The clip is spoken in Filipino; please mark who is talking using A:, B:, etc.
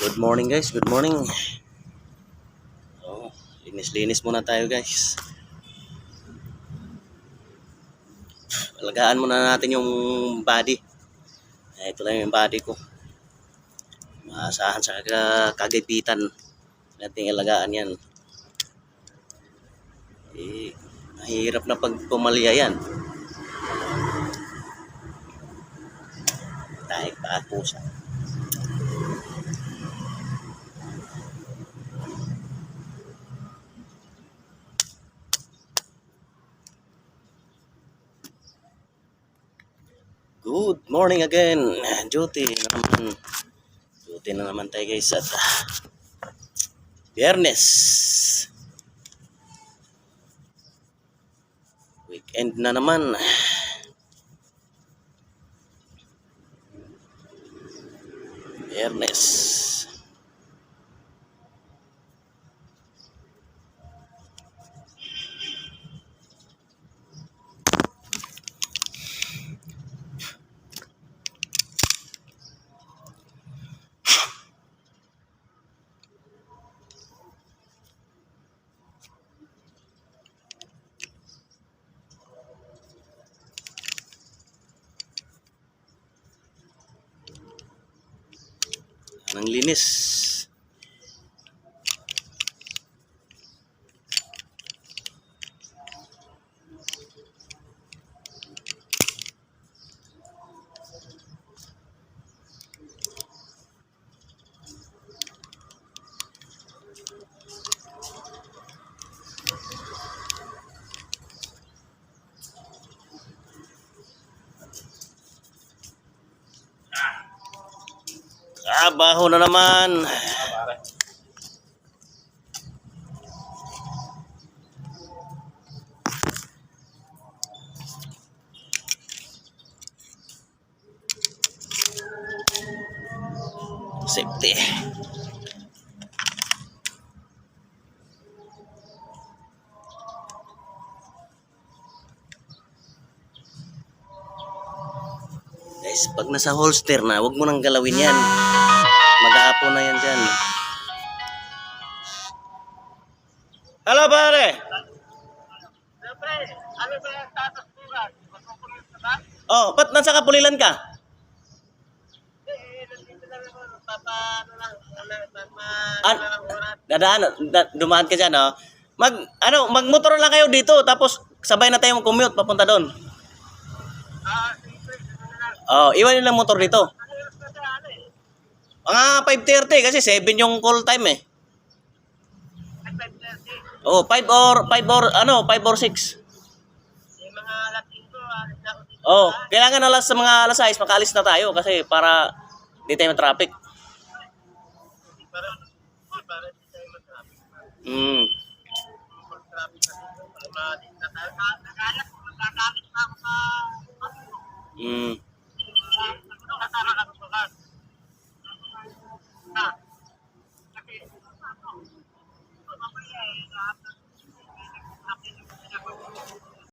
A: Good morning guys, good morning. Oh, linis-linis muna tayo guys. Alagaan muna natin yung body. Ito lang yung body ko. Maasahan sa kagapitan. Nating alagaan yan. Mahirap na pag pumalya yan. Tayo pa pusa. Good morning again. Duty na naman tayo guys at Biyernes. Weekend na naman. Biyernes. Ang linis. Baho na naman. Safety. Guys, pag nasa holster na, huwag mo nang galawin yan. Mag-aapo na yan dyan. Hello, pare! Oh, ba't nasa Kapulilan ka? Dumaan ka dyan, oh. Magmotor lang kayo dito, tapos sabay na tayo mag-commute papunta doon. Oh, iwan nyo lang motor dito. Mga 5:30 kasi 7 yung call time eh. Oh, 5 or 6. Oh, kailangan alas sa mga alas 6 makaalis na tayo kasi para di tayo traffic. Mm.